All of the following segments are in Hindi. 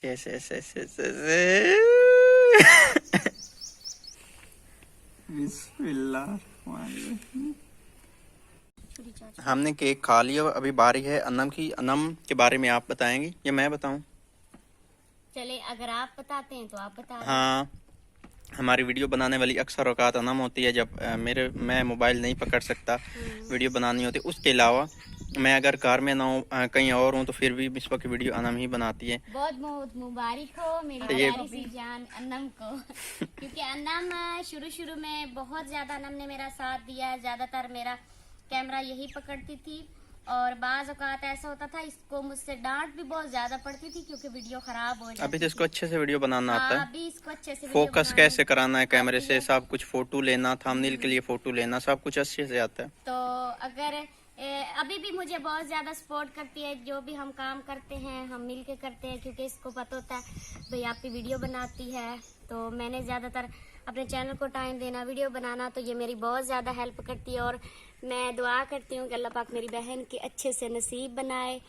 यस यस यस यस बिस्मिल्लाह। हमने केक खा लिया, अभी बारी है अनम की। अनम के बारे में आप बताएंगे या मैं बताऊं? चले, अगर आप बताते हैं तो आप बता दें। हाँ, हमारी वीडियो बनाने वाली अक्सर औकात अनम होती है जब मैं मोबाइल नहीं पकड़ सकता, वीडियो बनानी होती है। उसके अलावा मैं अगर कार में ना हूँ, कहीं और हूँ, तो फिर भी मिसबा की वीडियो अनम ही बनाती है। बहुत बहुत मुबारक हो मेरी प्यारी सी जान अनम को क्योंकि अनम शुरू शुरू में बहुत ज्यादा अनम ने मेरा साथ दिया। ज्यादातर मेरा कैमरा यही पकड़ती थी और बाज औकात ऐसा होता था इसको मुझसे डांट भी बहुत ज्यादा पड़ती थी क्योंकि वीडियो खराब हो जाती। अभी तो इसको अच्छे से वीडियो बनाना आता है। अभी इसको अच्छे से फोकस कैसे कराना है कैमरे से, सब कुछ, फोटो लेना, थंबनेल के लिए फोटो लेना, सब कुछ अच्छे से आता है। तो अगर अभी भी मुझे बहुत ज्यादा सपोर्ट करती है। जो भी हम काम करते हैं हम मिल के करते हैं क्योंकि इसको पता होता है भाई आपकी वीडियो बनाती है। तो मैंने ज्यादातर अपने चैनल को टाइम देना, वीडियो बनाना, तो ये मेरी बहुत ज्यादा हेल्प करती है। और मैं दुआ करती हूँ कि अल्लाह पाक मेरी बहन के अच्छे से नसीब बनाए।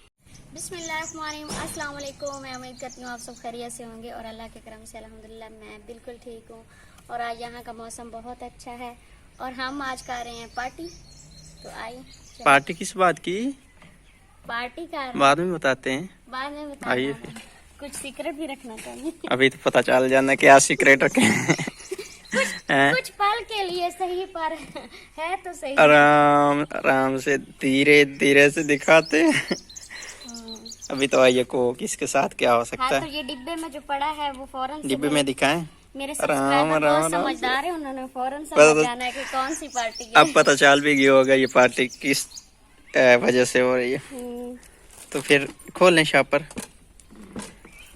बिस्मिल्लाहिर्रहमानिर्रहीम, अस्सलाम वालेकुम। मैं उम्मीद करती हूँ आप सब खैरियत से होंगे और अल्लाह के करम से अल्हम्दुलिल्लाह मैं बिल्कुल ठीक हूँ। और आज यहाँ का मौसम बहुत अच्छा है और हम आज कर रहे हैं पार्टी। तो आइए। पार्टी किस बात की? पार्टी का बाद में बताते हैं। बाद में बताना आइए है। कुछ सीक्रेट भी रखना चाहिए। अभी तो पता चल जाना क्या सीक्रेट रखे कुछ पल के लिए सही पर है तो सही। आराम आराम से धीरे धीरे से दिखाते हैं। अभी तो आइए को किसके साथ क्या हो सकता है। तो ये डिब्बे में जो पड़ा है वो फौरन डिब्बे में दिखाएं। मेरे सब्सक्राइबर बहुत समझदार है, उन्होंने फौरन समझ जाना है कि कौन सी पार्टी है। अब पता चल भी गया होगा ये पार्टी किस वजह से हो रही है। तो फिर खोल लें शॉपर,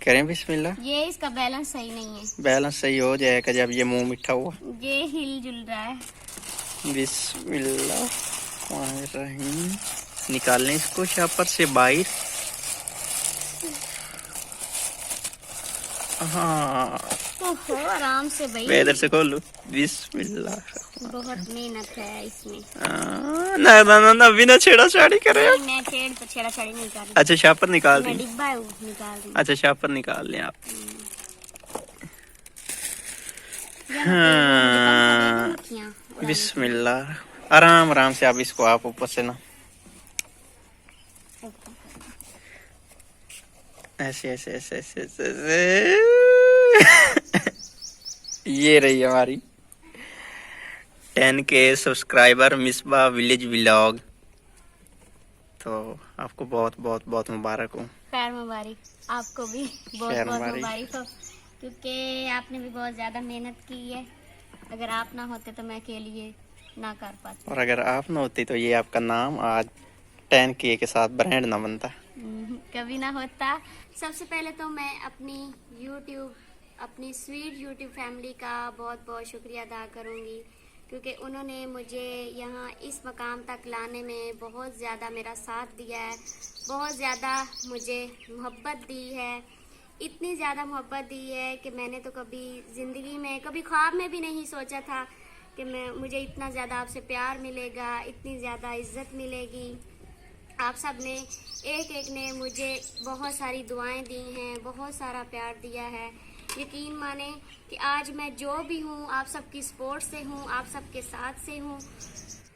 करें बिस्मिल्लाह। ये इसका बैलेंस सही नहीं है। बैलेंस सही हो जाएगा जब ये मुंह मीठा हुआ। ये हिल जुल रहा है। बिस्मिल्लाह, निकाल लें इसको शॉपर से बाहर। हाँ, आराम से भाई, मैं इधर से खोल लूं। बिस्मिल्लाह, बहुत मेहनत है इसमें। ना ना ना ना, बिना छेड़ाछाड़ी करे। मैं छेड़ाछाड़ी नहीं कर रही। अच्छा शापर निकाल दी। डिब्बा है वो निकाल दी। अच्छा शापर निकाल लें आप। हाँ। बिस्मिल्लाह, आराम आराम से आप इसको आप ऊपर से ना ऐसे ऐसे ऐसे ऐसे ऐसे। ये रही हमारी 10K subscriber Misbah village vlog. तो आपको बहुत बहुत बहुत मुबारक हो। खैर मुबारक आपको भी, बहुत बहुत मुबारक हो क्योंकि आपने भी बहुत ज्यादा मेहनत की है। अगर आप ना होते तो मैं अकेले ना कर पाती। और अगर आप ना होती तो ये आपका नाम आज 10K के साथ ब्रांड ना बनता। कभी ना होता। सबसे पहले तो मैं अपनी स्वीट यूट्यूब फैमिली का बहुत बहुत शुक्रिया अदा करूँगी क्योंकि उन्होंने मुझे यहाँ इस मकाम तक लाने में बहुत ज़्यादा मेरा साथ दिया है, बहुत ज़्यादा मुझे मोहब्बत दी है। इतनी ज़्यादा मोहब्बत दी है कि मैंने तो कभी ज़िंदगी में, कभी ख्वाब में भी नहीं सोचा था कि मुझे इतना ज़्यादा आपसे प्यार मिलेगा, इतनी ज़्यादा इज्जत मिलेगी। आप सब ने एक ने मुझे बहुत सारी दुआएं दी हैं, बहुत सारा प्यार दिया है। यकीन माने कि आज मैं जो भी हूँ आप सबकी सपोर्ट से हूँ, आप सबके साथ से हूँ।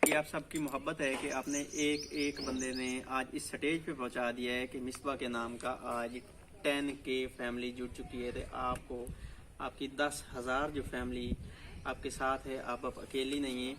ये आप सबकी मोहब्बत है कि आपने एक एक बंदे ने आज इस स्टेज पे पहुंचा दिया है कि मिसबा के नाम का आज 10K फैमिली जुड़ चुकी है। तो आपको आपकी 10,000 जो फैमिली आपके साथ है, आप अकेली नहीं है,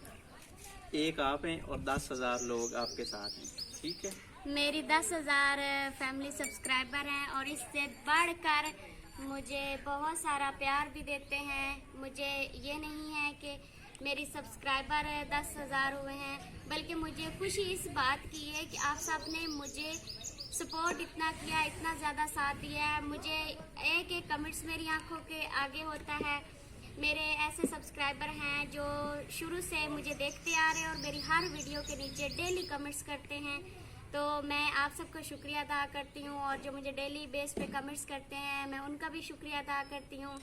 एक आप हैं और 10,000 लोग आपके साथ हैं। ठीक है, मेरी 10,000 फैमिली सब्सक्राइबर हैं और इससे बढ़कर मुझे बहुत सारा प्यार भी देते हैं। मुझे ये नहीं है कि मेरी सब्सक्राइबर 10,000 हुए हैं, बल्कि मुझे खुशी इस बात की है कि आप सब ने मुझे सपोर्ट इतना किया, इतना ज़्यादा साथ दिया है। मुझे एक एक कमेंट्स मेरी आंखों के आगे होता है। मेरे ऐसे सब्सक्राइबर हैं जो शुरू से मुझे देखते आ रहे हैं और मेरी हर वीडियो के नीचे डेली कमेंट्स करते हैं। तो मैं आप सबका शुक्रिया अदा करती हूँ और जो मुझे डेली बेस पे कमेंट्स करते हैं मैं उनका भी शुक्रिया अदा करती हूँ।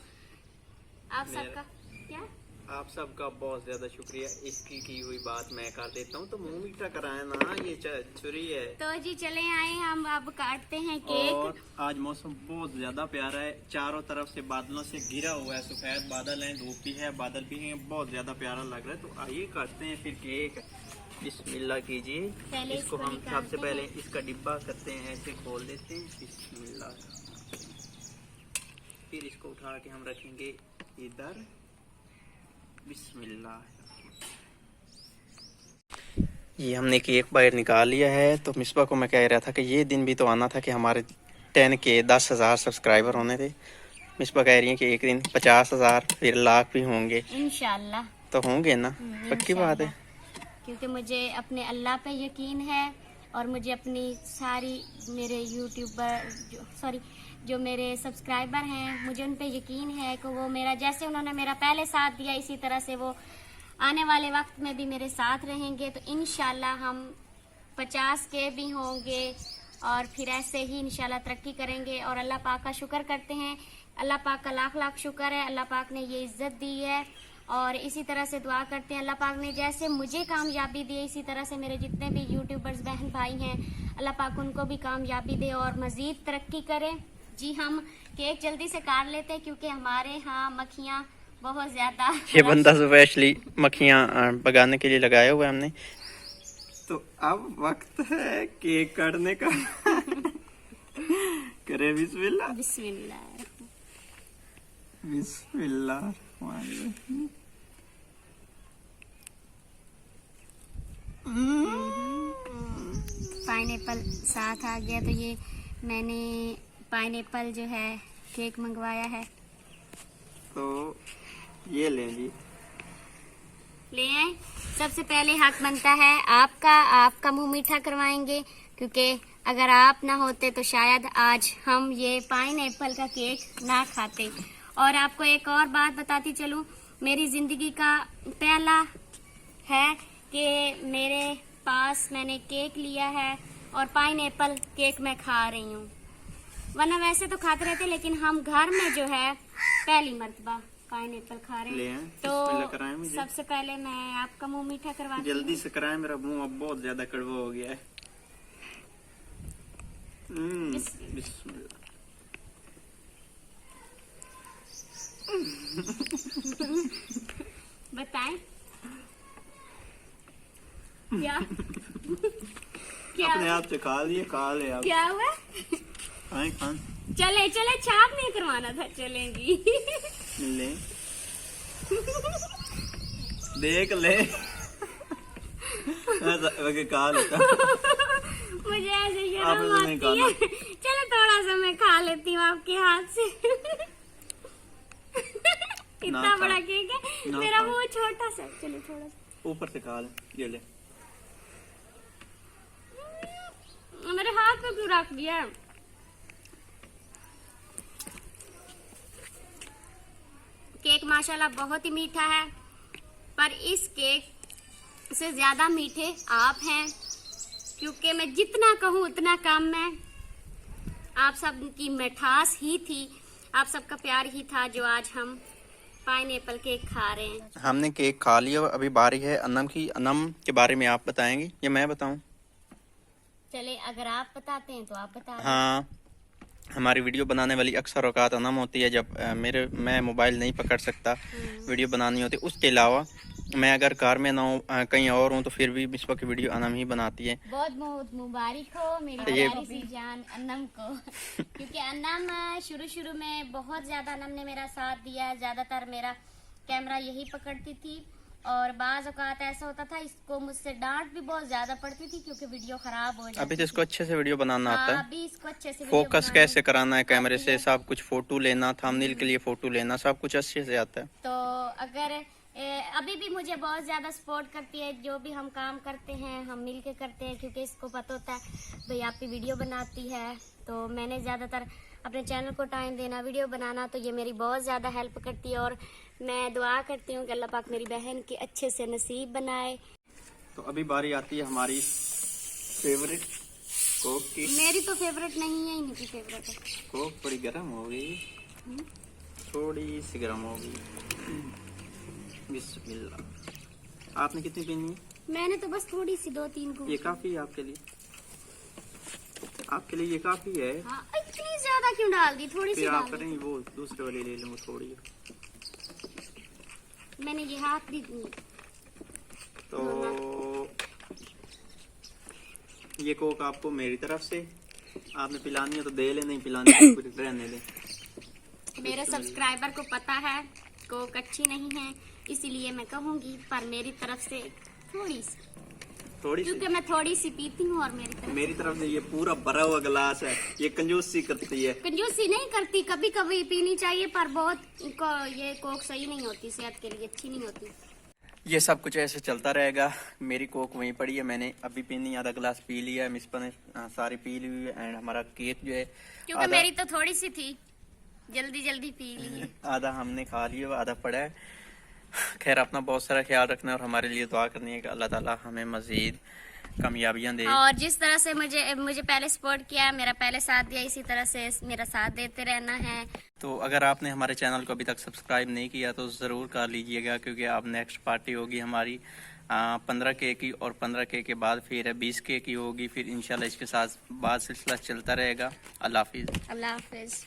आप सबका क्या आप सबका बहुत ज्यादा शुक्रिया। इसकी की हुई बात मैं कर देता हूँ, तो मुंह मीठा कराया ना, ये छुरी है। तो जी चले आए हम, अब काटते हैं और केक। आज मौसम बहुत ज्यादा प्यारा है, चारों तरफ से बादलों से घिरा हुआ है, सफेद बादल हैं, धूप भी है, बादल भी हैं, बहुत ज्यादा प्यारा लग रहा है। तो आइए काटते हैं फिर केक। बिस्मिल्लाह कीजिए। पहले इसको हम निकालते सबसे पहले हैं। इसका डिब्बा करते हैं, ऐसे खोल देते हैं। बिस्मिल्लाह। फिर इसको उठा के हम रखेंगे इधर। बिस्मिल्लाह। ये हमने केक बाहर निकाल लिया है। तो मिसबा को मैं कह रहा था कि ये दिन भी तो आना था कि हमारे 10 के 10,000 सब्सक्राइबर होने थे। मिसबा कह रही है कि एक दिन 50,000 फिर लाख भी होंगे। इंशाल्लाह। तो होंगे ना, पक्की बात है। क्योंकि मुझे अपने अल्लाह पे यकीन है और मुझे अपनी सारी मेरे यूट्यूबर जो मेरे सब्सक्राइबर हैं, मुझे उन पे यकीन है कि वो मेरा, जैसे उन्होंने मेरा पहले साथ दिया, इसी तरह से वो आने वाले वक्त में भी मेरे साथ रहेंगे। तो इंशाल्लाह हम 50 के भी होंगे और फिर ऐसे ही इंशाल्लाह तरक्की करेंगे। और अल्लाह पाक का शुक्र करते हैं, अल्लाह पाक का लाख लाख शुक्र है, अल्लाह पाक ने ये इज्जत दी है। और इसी तरह से दुआ करते हैं, अल्लाह पाक ने जैसे मुझे कामयाबी दी, इसी तरह से मेरे जितने भी यूट्यूबर्स बहन भाई हैं, अल्लाह पाक उनको भी कामयाबी दे और मजीद तरक्की करे। जी हम केक जल्दी से काट लेते हैं क्योंकि हमारे यहाँ मक्खियाँ बहुत ज्यादा। ये बंदा स्पेशली मक्खियाँ भगाने के लिए लगाया हुआ है हमने। तो अब वक्त है केक काटने का। करे बिस्मिल्लाह। बिस्मिल्लाह। बिस्मिल्लाह। पाइनएप्पल साथ आ गया। तो ये मैंने पाइनएप्पल जो है केक मंगवाया है। तो ये ले जी, ले आए। सबसे पहले हक बनता है आपका मुंह मीठा करवाएंगे, क्योंकि अगर आप ना होते तो शायद आज हम ये पाइनएप्पल का केक ना खाते। और आपको एक और बात बताती चलूं, मेरी जिंदगी का पहला है कि मेरे पास मैंने केक लिया है और पाइनएप्पल केक मैं खा रही हूँ। वरना वैसे तो खाते रहते, लेकिन हम घर में जो है पहली मर्तबा पाइनएप्पल खा रहे हैं। बिस्मिल्लाह कराएं तो मुझे। सबसे पहले मैं आपका मुंह मीठा करवाती हूँ। जल्दी से कराएं, मेरा मुंह अब बहुत ज्यादा कड़वा हो गया है। बिस्मिल्लाह। बताएं क्या क्या अपने आप से खा लिए, खा ले आप। क्या हुआ? खाएं। चले छाप नहीं करवाना था, चलेंगी। ले देख ले। खा लेता। मुझे ऐसे शर्म आती है। चलो थोड़ा सा मैं खा लेती हूँ आपके हाथ से। इतना बड़ा केक है, मेरा मुंह छोटा सा। चलो थोड़ा सा ऊपर से खा ले, ये ले। मेरे हाथ पे क्यों रख दिया? केक माशाल्लाह बहुत ही मीठा है, पर इस केक से ज्यादा मीठे आप हैं, क्योंकि मैं जितना कहूँ उतना कम है। आप सब की मिठास ही थी, आप सबका प्यार ही था, जो आज हम पाइनएप्पल केक खा रहे हैं। हमने केक खा लिया, अभी बारी है अनम की। अनम के बारे में आप बताएंगे या मैं बताऊं? चले, अगर आप बताते हैं तो आप बता दें। हाँ, हमारी वीडियो बनाने वाली अक्सर औकात अनम होती है, जब मैं मोबाइल नहीं पकड़ सकता, वीडियो बनानी होती। उसके अलावा मैं अगर कार में ना हूँ, कहीं और हूँ, तो फिर भी मिसबा की वीडियो अनम ही बनाती है। बहुत बहुत मुबारक हो मेरी प्यारी सी जान अनम को। क्योंकि अनम शुरू में बहुत ज्यादा अनम ने मेरा साथ दिया। ज्यादातर मेरा कैमरा यही पकड़ती थी और बाज औकात ऐसा होता था इसको मुझसे डांट भी बहुत ज्यादा पड़ती थी क्योंकि वीडियो खराब हो जाती। अभी तो इसको अच्छे से वीडियो बनाना आता है। अभी इसको अच्छे से फोकस कैसे कराना है कैमरे से, सब कुछ, फोटो लेना, थंबनेल के लिए फोटो लेना, सब कुछ अच्छे से आता है। तो अगर अभी भी मुझे बहुत ज्यादा सपोर्ट करती है, जो भी हम काम करते हैं हम मिल के करते हैं, क्योंकि इसको पता होता है भाई आपकी वीडियो बनाती है। तो मैंने ज्यादातर अपने चैनल को टाइम देना, वीडियो बनाना, तो ये मेरी बहुत ज्यादा हेल्प करती है। और मैं दुआ करती हूँ कि अल्लाह पाक मेरी बहन के अच्छे से नसीब बनाए। तो अभी बारी आती है हमारी फेवरेट कोक की। मेरी तो फेवरेट नहीं है, इनकी फेवरेट है। कोक थोड़ी गर्म हो गई, थोड़ी सी गर्म हो गई। बिस्मिल्लाह। आपने कितनी पीनी है? मैंने तो बस थोड़ी सी 2-3 घूंट। ये काफी है आपके लिए, आपके लिए ये काफी है। हाँ, इतनी ज्यादा क्यों डाल दी, थोड़ी सी फिर आप डाल दी। करेंगे वो दूसरे वाली ले लूँ थोड़ी। मैंने ये हाथ भी तो ये कोक आपको मेरी तरफ से, आपने पिलानी है तो दे ले, नहीं पिलानी है तो फिर रहने दे। मेरे सब्सक्राइबर को पता है कोक अच्छी नहीं है, इसीलिए मैं कहूंगी, पर मेरी तरफ से थोड़ी सी, थोड़ी सी, क्योंकि मैं थोड़ी सी पीती हूँ और मेरी तरफ से ये पूरा भरा हुआ गिलास है। ये कंजूसी करती है। कंजूसी नहीं करती, कभी कभी पीनी चाहिए, पर बहुत ये कोक सही नहीं होती, सेहत के लिए अच्छी नहीं होती। ये सब कुछ ऐसे चलता रहेगा। मेरी कोक वहीं पड़ी है, मैंने अभी पीनी, आधा गिलास पी लिया है, मिसपा ने सारी पी ली हुई है। एंड हमारा केक जो है, क्योंकि मेरी तो थोड़ी सी थी, जल्दी जल्दी पी ली। आधा हमने खा लिया, आधा पड़ा है। खैर, अपना बहुत सारा ख्याल रखना है और हमारे लिए दुआ करनी है कि अल्लाह ताला हमें मजीद कामयाबियां दे। और जिस तरह से मुझे पहले सपोर्ट किया, मेरा पहले साथ दिया, इसी तरह से मेरा साथ देते रहना है। तो अगर आपने हमारे चैनल को अभी तक सब्सक्राइब नहीं किया तो ज़रूर कर लीजिएगा, क्योंकि अब नेक्स्ट पार्टी होगी हमारी 15K की, और 15K के बाद फिर 20K की होगी। फिर इंशाल्लाह इसके साथ बाद सिलसिला चलता रहेगा। अल्लाह हाफिज़। अल्लाह हाफिज।